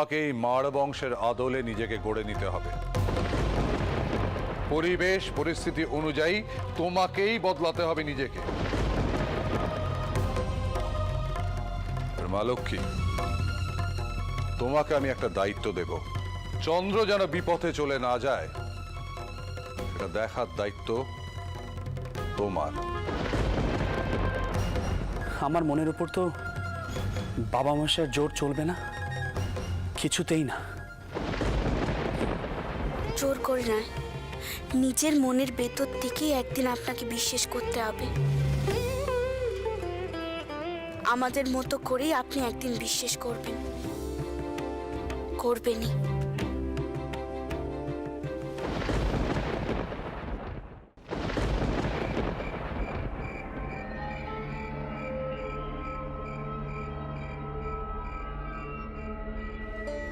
তোমাকে এই মার বংশের আদলে নিজেকে গড়ে নিতে হবে। পরিবেশ পরিস্থিতি অনুযায়ী তোমাকেই বদলাতে হবে নিজেকে। মা লক্ষ্মী, তোমাকে আমি একটা দায়িত্ব দেব। চন্দ্র যেন বিপথে চলে না যায় সেটা দেখার দায়িত্ব তোমার। আমার মনের উপর তো বাবা মশাইয়ের জোর চলবে না, কিছুতেই না। জোর করে নয়, নিজের মনের ভেতর থেকেই একদিন আপনাকে বিশ্বাস করতে হবে। আমাদের মতো করেই আপনি একদিন বিশ্বাস করবেন, করবেনই।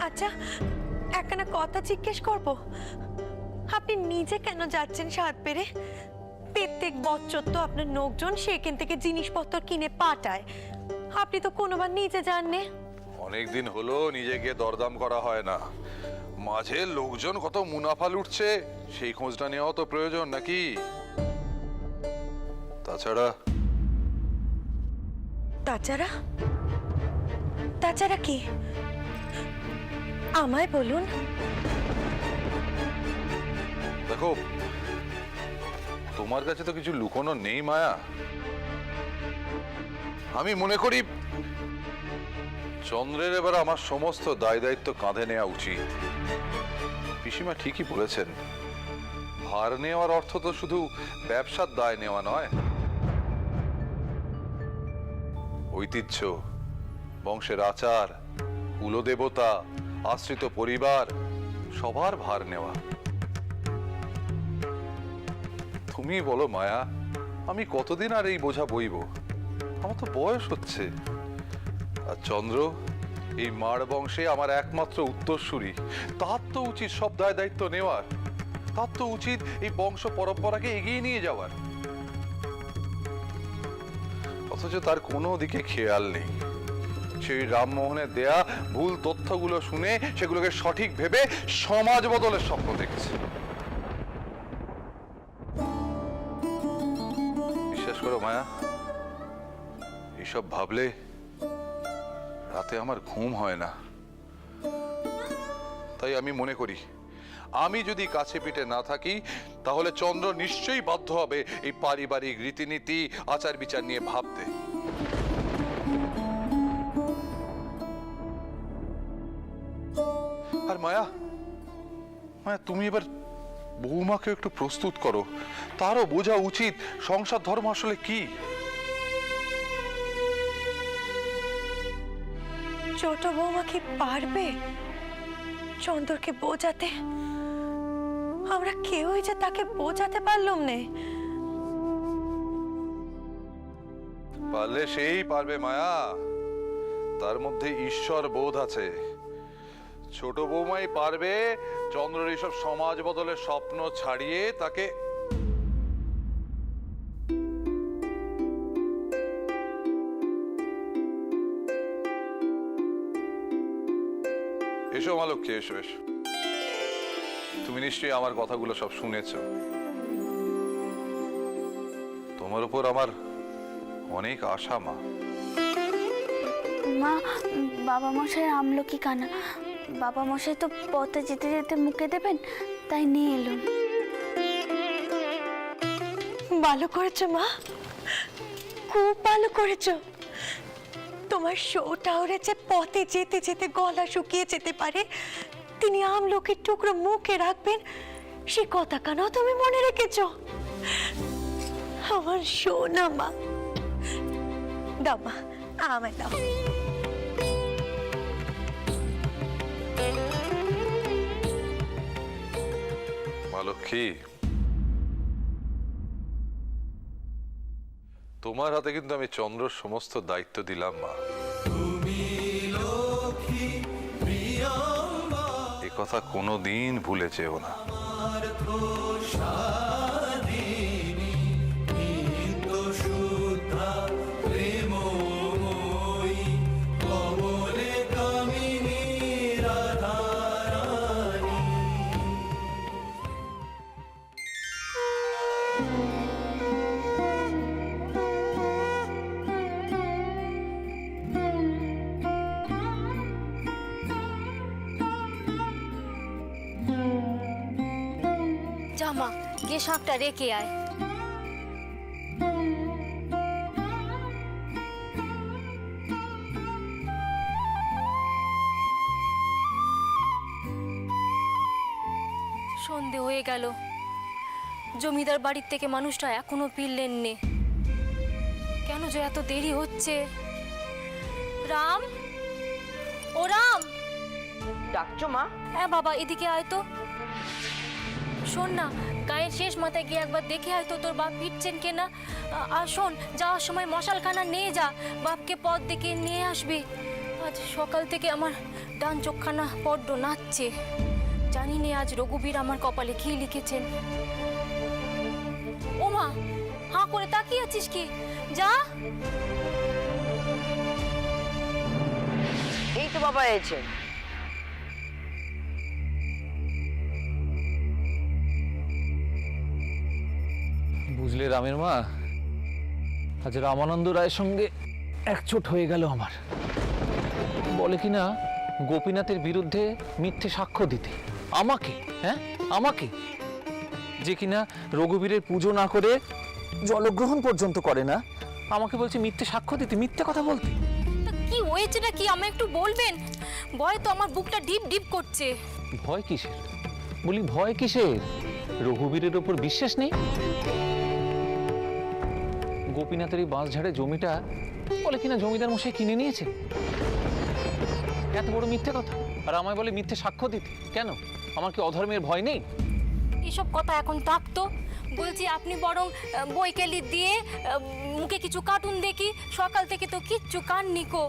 আচ্ছা, একখানা কথা জিজ্ঞেস করব, আপনি নিজে কেন যাচ্ছেন সাত পেরে? প্রত্যেক বছর তো আপনার লোকজন সেখান থেকে জিনিসপত্র কিনে পাঠায়, আপনি তো কোনোবার নিজে যাননি। অনেকদিন হলো নিজে গিয়ে দরদাম করা হয় না। মাঝে লোকজন কত মুনাফা লুটছে সেই খোঁজটা নেওয়া তো প্রয়োজন নাকি? তাছাড়া তাছাড়া তাছাড়া কি আমায় বলুন। দেখো, তোমার কাছে তো কিছু লুকোনো নেই মায়া। আমি মনে করি চন্দ্রের এবার আমার সমস্ত দায় দায়িত্ব কাঁধে নেওয়া উচিত। পিসিমা ঠিকই বলেছেন, ভার নেওয়ার অর্থ তো শুধু ব্যবসার দায় নেওয়া নয়, ঐতিহ্য, বংশের আচার, কুলদেবতা, আশ্রিত পরিবার সবার ভার নেওয়া। তুমি বলো মায়া, আমি কতদিন আর এই বোঝা বইব? আমার তো বয়স হচ্ছে। আর চন্দ্র এই মার বংশে আমার একমাত্র উত্তরসূরি, তার তো উচিত সব দায় দায়িত্ব নেওয়ার। তার তো উচিত এই বংশ পরম্পরাকে এগিয়ে নিয়ে যাওয়ার। অথচ তার কোনো দিকে খেয়াল নেই। সেই রামমোহনের দেয়া ভুল তথ্যগুলো শুনে সেগুলোকে সঠিক ভেবে সমাজ বদলের স্বপ্ন দেখছে। বিশ্বাস করো মায়া, এইসব ভাবলে রাতে আমার ঘুম হয় না। তাই আমি মনে করি, আমি যদি কাছে পিঠে না থাকি তাহলে চন্দ্র নিশ্চয়ই বাধ্য হবে এই পারিবারিক রীতিনীতি আচার বিচার নিয়ে ভাবতে। আর মায়া, তুমি এবার বৌমাকে একটু প্রস্তুত করো, তারও বোঝা উচিত সংসার ধর্ম আসলে কি। ছোট বৌমা কি পারবে চন্দ্রকে বোঝাতে? আমরা কেউই যে তাকে বোঝাতে পারলাম না। পারলে সেই পারবে মায়া, তার মধ্যে ঈশ্বর বোধ আছে। ছোট বৌমাই পারবে চন্দ্রের এইসব সমাজ বদলের স্বপ্ন ছাড়িয়ে তাকে এসো মা লক্ষ্মী, এসো এসো। তুমি নিশ্চয়ই আমার কথাগুলো সব শুনেছ। তোমার উপর আমার অনেক আশা মা। মা, বাবা মশাই আমলকি কানা, বাবা মশাই তো পথে যেতে যেতে মুখে দেবেন, তাই নিয়ে এলুম। ভালো করেছো মা, খুব ভালো করেছো। তোমার শোটা উড়েছে পথে যেতে যেতে গলা শুকিয়ে যেতে পারে, তিনি আমলকির টুকরো মুখে রাখবেন, সে কথা কেন তুমি মনে রেখেছো? আমার সোনা মা, দাও মা, আমায় দাও। মা লক্ষ্মী, তোমার হাতে কিন্তু আমি চন্দ্রর সমস্ত দায়িত্ব দিলাম মা। এ কথা কোনোদিন ভুলে যেও না। প্রেমময়ী কমলে কামিনী মা, গিয়ে শাকটা রেখে আয়। সন্ধে হয়ে গেল, জমিদার বাড়ির থেকে মানুষটা এখনো ফিরলেন নে। কেন যে এত দেরি হচ্ছে? রাম, ও রাম! ডাকছো মা? হ্যাঁ বাবা, এদিকে আয় তো। শোন না, গায়ের শেষ মাথায় গিয়ে একবার দেখে আয় তো তোর বাপ ফিরছেন কিনা। আর শোন, যাওয়ার সময় মশালখানা নিয়ে যা, বাপকে পথ দেখে নিয়ে আসবি। আজ সকাল থেকে আমার ডান চোখখানা বড্ড নাচছে। জানি নে আজ রঘুবীর আমার কপালে কি লিখেছেন। ও মা, হাঁ করে তাকিয়ে আছিস কি? যা। এই তো বাবা এসেছে। বুঝলে রামের মা, আজ রামানন্দ রায়ের সঙ্গে একচোট হয়ে গেল আমার। বলে কিনা গোপীনাথের বিরুদ্ধে মিথ্যে সাক্ষ্য দিতে। আমাকে, হ্যাঁ আমাকে, যে কিনা রঘুবীরের পুজো না করে জলগ্রহণ পর্যন্ত করে না, আমাকে বলছে মিথ্যে সাক্ষ্য দিতে, মিথ্যে কথা বলতে। তা কি হয়েছেটা কি আমায় একটু বলবেন? ভয় তো আমার বুকটা ডিপ ডিপ করছে। ভয় কিসের? বলি ভয় কিসের? রঘুবীরের ওপর বিশ্বাস নেই? গোপীনাথের এই বাঁশঝাড়ে জমিটা বলে কিনা জমিদার মশাই কিনে নিয়েছে। এত বড় মিথ্যে কথা, আর আমায় বলে মিথ্যে সাক্ষ্য দিতে। কেন? আমার কি অধর্মের ভয় নেই? এসব কথা এখন থাকতো। বলছি আপনি বরং বইকেলি দিয়ে মুখে কিছু কার্টুন দেখি। সকাল থেকে তো কিচ্ছু কাননি কো,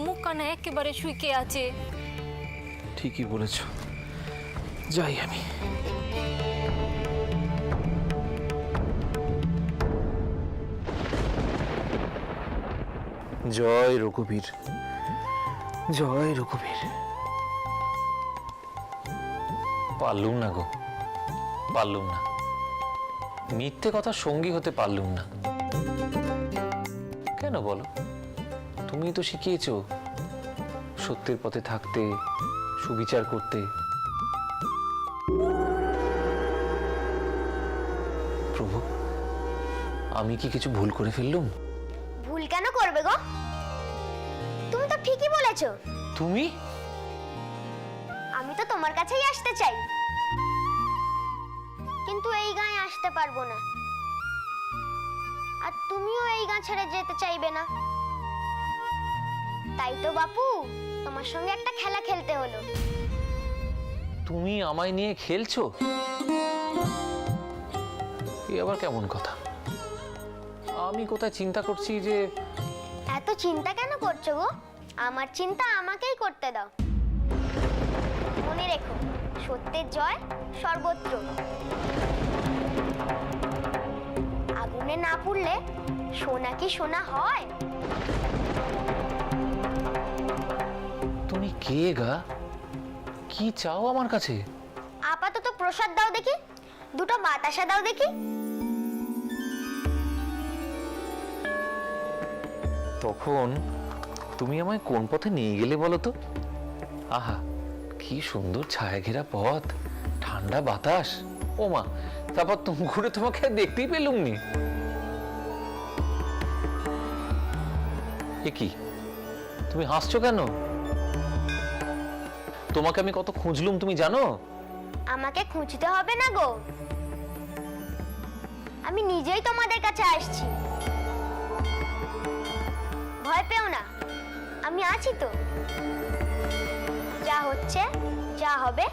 মুখ কানা একেবারে শুইকে আছে। ঠিকই বলেছ, যাই আমি। জয় রঘুবীর, জয় রঘুবীর। পারলুম না গো, পারলুম না। মিথ্যে কথা সঙ্গী হতে পারলুম না। কেন বলো? তুমি তো শিখিয়েছো সত্যের পথে থাকতে, সুবিচার করতে। প্রভু, আমি কি কিছু ভুল করে ফেললুম? ভুল কেন করবে গো? তুমি তো ঠিকই বলেছো। তুমি? আমি তো তোমার কাছেই আসতে চাই, কিন্তু এই গায়ে আসতে পারবো না। আর তুমিও এই গা ছেড়ে যেতে চাইবে না। তাই তো বাপু, তোমার সঙ্গে একটা খেলা খেলতে হলো। তুমি আমায় নিয়ে খেলছো? এ আবার কেমন কথা? আমি কোথায় চিন্তা করছি যে... এত চিন্তা কেন করছো গো? আমার চিন্তা আমাকেই করতে দাও। মনে রেখো, সত্যের জয় সর্বত্র। আগুনে না পুড়লে সোনা কি সোনা হয়? তুমি কে গা? কি চাও আমার কাছে? আপাতত প্রসাদ দাও দেখি, দুটো বাতাসা দাও দেখি। তখন তুমি আমায় কোন পথে নিয়ে গেলে বলো তো? আহা, কি সুন্দর ছায়া ঘেরা পথ, ঠান্ডা বাতাস। ও মা, তারপর তুমি ঘুরে তোমাকে আর দেখতেই পেলুম নি। এ কি, তুমি হাসছো কেন? তোমাকে আমি কত খুঁজলুম তুমি জানো? আমাকে খুঁজতে হবে না গো, আমি নিজেই তোমাদের কাছে আসছি। ভয় পেও না, আমি আছি তো। যা হচ্ছে, যা হবে,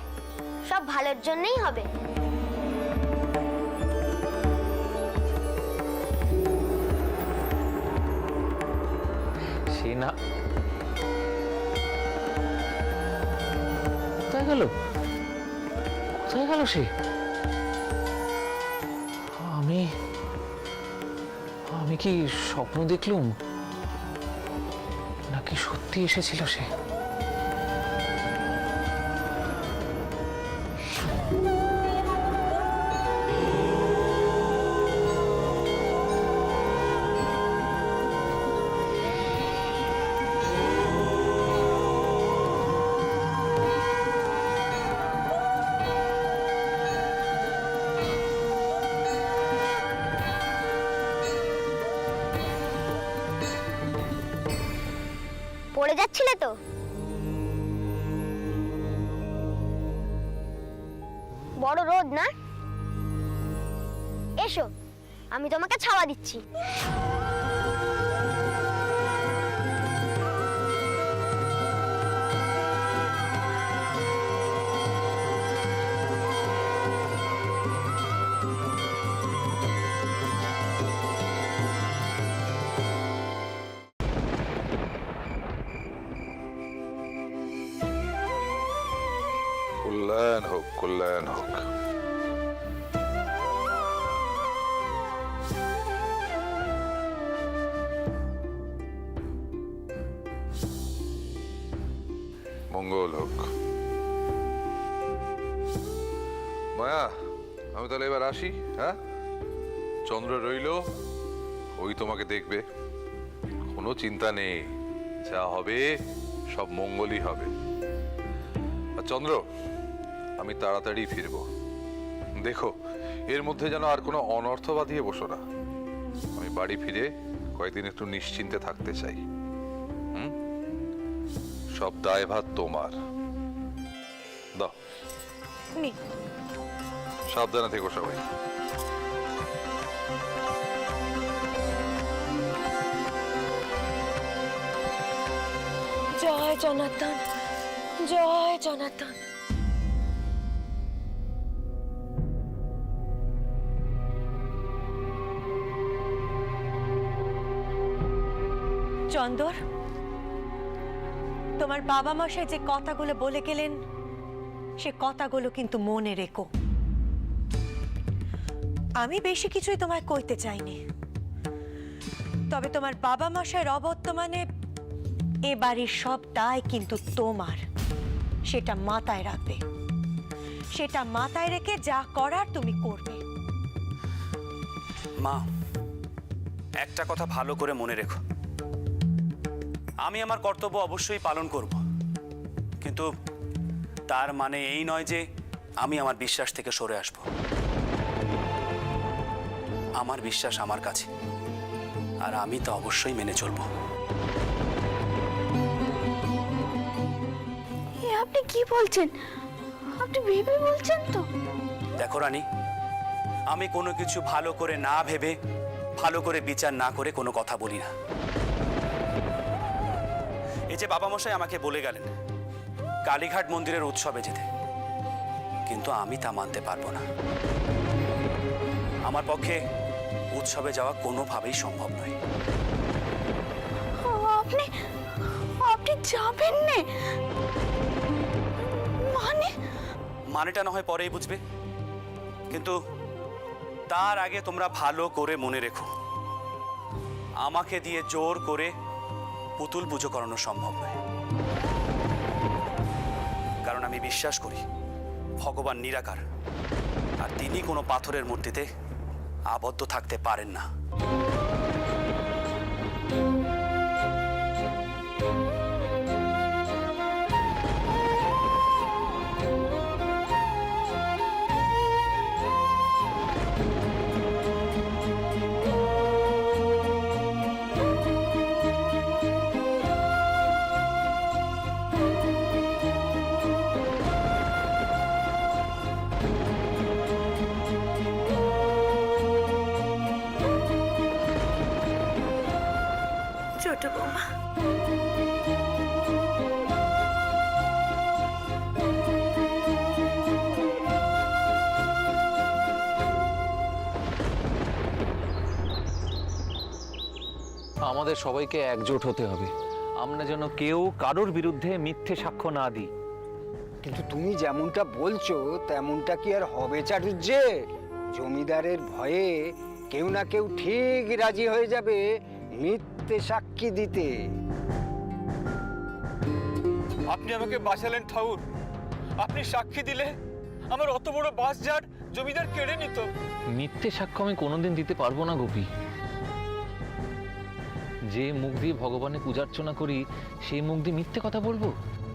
সব ভালোর জন্যই হবে। সে না, কোথায় গেল? কোথায় গেল সে? আমি আমি কি স্বপ্ন দেখলুম, নাকি সত্যি এসেছিল সে? পড়ে যাচ্ছিলে তো? বড় রোদ না? এসো, আমি তোমাকে ছাওয়া দিচ্ছি। কল্যাণ হোক, কল্যাণ হোক। মঙ্গল হোক। মায়া, আমি তাহলে এবার আসি। হ্যাঁ, চন্দ্র রইলো, ওই তোমাকে দেখবে, কোনো চিন্তা নেই, যা হবে সব মঙ্গলই হবে। আর চন্দ্র, আমি তাড়াতাড়ি ফিরবো। দেখো, এর মধ্যে যেন আর কোনো অনর্থ বাঁধিয়ে বসো না। আমি বাড়ি ফিরে কয়েকদিন একটু নিশ্চিন্তে থাকতে চাই। সব দায়ভার তোমার। দাও, নি। সাবধানে থেকো সবাই। জয় জনার্দন, জয় জনার্দন। চন্দর, তোমার বাবা মশাই যে কথাগুলো বলে গেলেন সে কথাগুলো কিন্তু মনে রেখো। আমি বেশি কিছুই তোমায় কইতে চাইনি, তবে তোমার বাবা মশাইয়ের অবর্তমানে এ বাড়ির সব দায় কিন্তু তোমার, সেটা মাথায় রাখবে। সেটা মাথায় রেখে যা করার তুমি করবে। মা, একটা কথা ভালো করে মনে রেখো, আমি আমার কর্তব্য অবশ্যই পালন করব, কিন্তু তার মানে এই নয় যে আমি আমার বিশ্বাস থেকে সরে আসব। আমার বিশ্বাস আমার কাছে, আর আমি তা অবশ্যই মেনে চলব। আপনি কি বলছেন? আপনি ভেবে বলছেন তো? দেখো রানী, আমি কোনো কিছু ভালো করে না ভেবে, ভালো করে বিচার না করে কোনো কথা বলি না। এই যে বাবা মশাই আমাকে বলে গেলেন কালীঘাট মন্দিরের উৎসবে যেতে, কিন্তু আমি তা মানতে পারবো না। আমার পক্ষে উৎসবে যাওয়া কোনোভাবেই সম্ভব নয়। আপনি আপনি যাবেন না? মানেটা না হয় পরেই বুঝবে, কিন্তু তার আগে তোমরা ভালো করে মনে রেখো, আমাকে দিয়ে জোর করে পুতুল পুজো করানো সম্ভব নয়। কারণ আমি বিশ্বাস করি ভগবান নিরাকার, আর তিনি কোনো পাথরের মূর্তিতে আবদ্ধ থাকতে পারেন না। ছোট বৌমা, আমাদের সবাইকে একজোট হতে হবে, আমরা যেন কেউ কারোর বিরুদ্ধে মিথ্যে সাক্ষ্য না দিই। কিন্তু তুমি যেমনটা বলছো তেমনটা কি আর হবে চাটুর্যে? জমিদারের ভয়ে কেউ না কেউ ঠিক রাজি হয়ে যাবে মিথ্যে সাক্ষী দিতে। আপনি আমাকে বাঁচালেন ঠাকুর, আপনি সাক্ষী দিলে আমার অত বড় বাঁশঝাড় জমিদার কেড়ে নিত। মিথ্যে সাক্ষ্য আমি কোনোদিন দিতে পারবো না গোপী। যে মুখ দিয়ে ভগবানের পূজার্চনা করি সেই মুখ দিয়ে মিথ্যে কথা বলবো?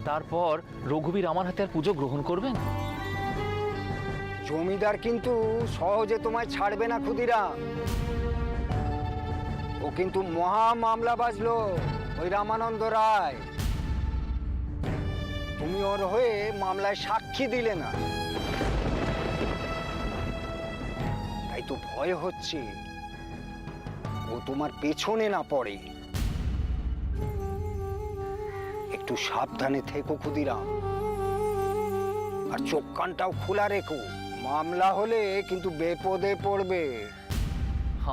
তারপর রঘুবীর আমার হাতে আর পুজো গ্রহণ করবেন? জমিদার কিন্তু সহজে তোমায় ছাড়বে না ক্ষুদিরাম। ও কিন্তু মহা মামলা বাজলো ওই রামানন্দ রায়। তুমি ওর হয়ে মামলায় সাক্ষী দিলে না, তাই তো ভয় হচ্ছে ও তোমার পেছনে না পড়ে। একটু সাবধানে থেকো ক্ষুদিরাম, আর চোখ কানটাও খোলা রেখো। মামলা হলে কিন্তু বিপদে পড়বে।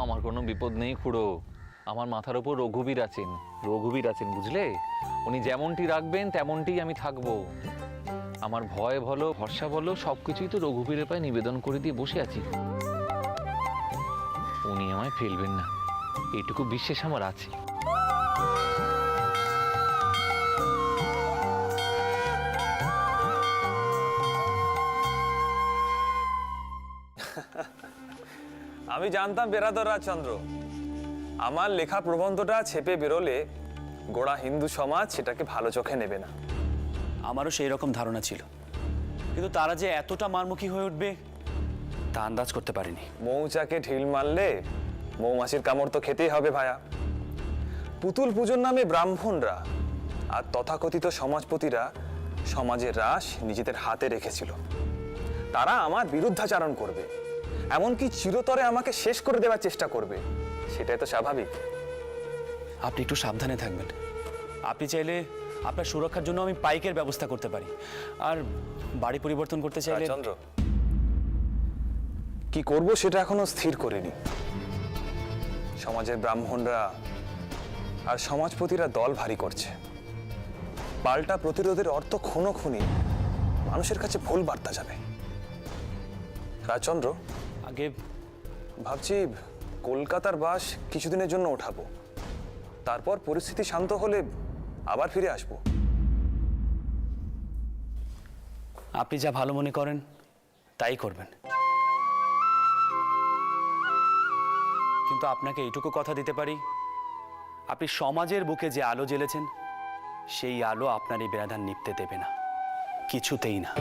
আমার কোনো বিপদ নেই খুড়ো, আমার মাথার ওপর রঘুবীর আছেন, রঘুবীর আছেন বুঝলে। উনি যেমনটি রাখবেন তেমনটি আমি থাকবো। আমার ভয় বলো ভরসা বলো সব কিছুই তো রঘুবীরের পায়ে নিবেদন করে দিয়ে বসে আছি। উনি আমায় ফেলবেন না, এইটুকু বিশ্বাস আমার আছে। আমি জানতাম বেরাদর রাজচন্দ্র, আমার লেখা প্রবন্ধটা ছেপে বেরোলে গোড়া হিন্দু সমাজ সেটাকে ভালো চোখে নেবে না। আমারও সেই রকম ধারণা ছিল, কিন্তু তারা যে এতটা মারমুখী হয়ে উঠবে তা আন্দাজ করতে পারিনি। মৌচাকে ঢিল মারলে মৌমাছির কামড় তো খেতেই হবে ভায়া। পুতুল পুজোর নামে ব্রাহ্মণরা আর তথাকথিত সমাজপতিরা সমাজের রাশ নিজেদের হাতে রেখেছিল। তারা আমার বিরুদ্ধাচারণ করবে, এমনকি চিরতরে আমাকে শেষ করে দেওয়ার চেষ্টা করবে, সেটাই তো স্বাভাবিক। আপনি একটু সাবধানে থাকবেন। আপনি চাইলে আপনার সুরক্ষার জন্য আমি পাইকের ব্যবস্থা করতে পারি, আর বাড়ি পরিবর্তন করতে চাইলে চন্দ্র, কি করব সেটা এখনো স্থির করিনি। সমাজের ব্রাহ্মণরা আর সমাজপতিরা দল ভারী করছে। পাল্টা প্রতিরোধের অর্থ খুনোখুনি, মানুষের কাছে ভুল বার্তা যাবে। রাজচন্দ্র, আগে ভাবছি কলকাতার বাস কিছুদিনের জন্য ওঠাবো, তারপর পরিস্থিতি শান্ত হলে আবার ফিরে আসবো। আপনি যা ভালো মনে করেন তাই করবেন, কিন্তু আপনাকে এইটুকু কথা দিতে পারি, আপনি সমাজের বুকে যে আলো জ্বেলেছেন সেই আলো আপনার এই বেড়াধান নিভতে দেবে না, কিছুতেই না।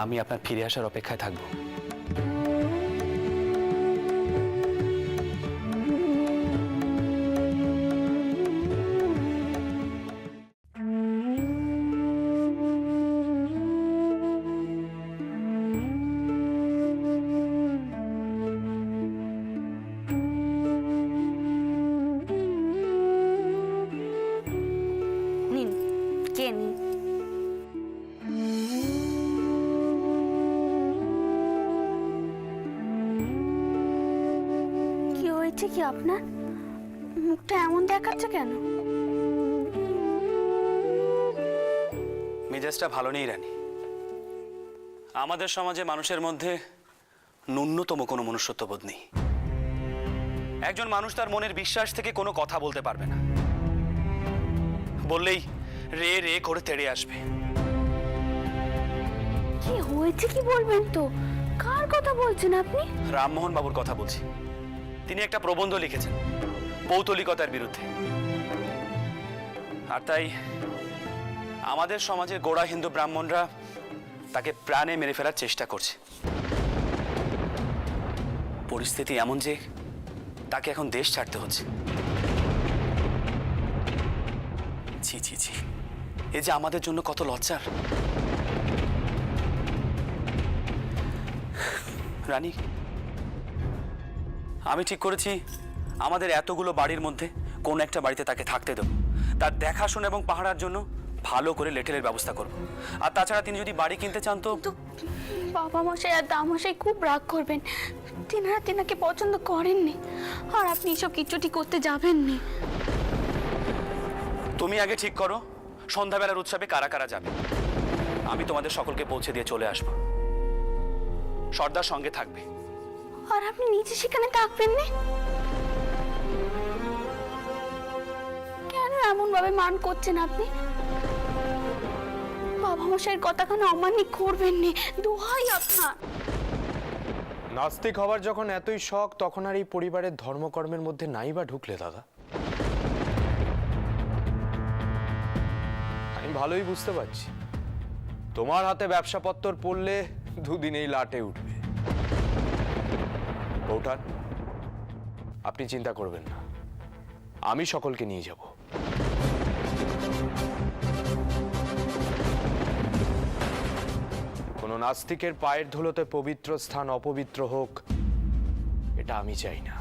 আমি আপনার ফিরে আসার অপেক্ষায় থাকব। নিন, কে নিন। কি হয়েছে কি আপনার? মুখটা এমন দেখাচ্ছে কেন? মেজাজটা ভালো নেই রানী। আমাদের সমাজে মানুষের মধ্যে ন্যূনতম কোনো মনুষ্যত্ববোধ নেই। একজন মানুষ তার মনের বিশ্বাস থেকে কোনো কথা বলতে পারবে না, বললেই রে রে করে তেড়ে আসবে। কি হয়েছে কি বলবেন তো? কার কথা বলছেন আপনি? রামমোহন বাবুর কথা বলছি। তিনি একটা প্রবন্ধ লিখেছেন পৌতলিকতার বিরুদ্ধে, আর তাই আমাদের সমাজের গোড়া হিন্দু ব্রাহ্মণরা তাকে প্রাণে মেরে ফেলার চেষ্টা করছে। পরিস্থিতি এমন যে তাকে এখন দেশ ছাড়তে হচ্ছে। ছি ছি ছি, এ যে আমাদের জন্য কত লজ্জার। রানী, আমি ঠিক করেছি আমাদের এতগুলো বাড়ির মধ্যে কোন একটা বাড়িতে তাকে থাকতে দেব। তার দেখাশোনা এবং পাহারার জন্য ভালো করে লেটেলের ব্যবস্থা করব। আর তাছাড়া তিনি যদি বাড়ি কিনতে চান তো বাবা মশাই আর দামশাই খুব রাগ করবেন। তিনারা তিনাকে পছন্দ করেননি, আর আপনি এসব কিচ্ছুটি করতে যাবেননি। তুমি আগে ঠিক করো সন্ধ্যাবেলার উৎসবে কারা কারা যাবে। আমি তোমাদের সকলকে পৌঁছে দিয়ে চলে আসবো। সর্দার সঙ্গে থাকবে। আর আপনি নিজে সেখানে থাকবেন না কেন? এমন ভাবে মান করছেন আপনি? বাবা মশাইয়ের কথা কেন অমান্য করবেন না, দোহাই আপনার। নাস্তিক হবার যখন এতই শখ, তখন আর এই পরিবারের ধর্মকর্মের মধ্যে নাই বা ঢুকলে দাদা? আমি ভালোই বুঝতে পারছি তোমার হাতে ব্যবসাপত্র পড়লে দুদিনেই লাটে উঠবে। বৌঠান, আপনি চিন্তা করবেন না, আমি সকলকে নিয়ে যাব। নাস্তিকের পায়ের ধুলোতে পবিত্র স্থান অপবিত্র হোক, এটা আমি চাই না।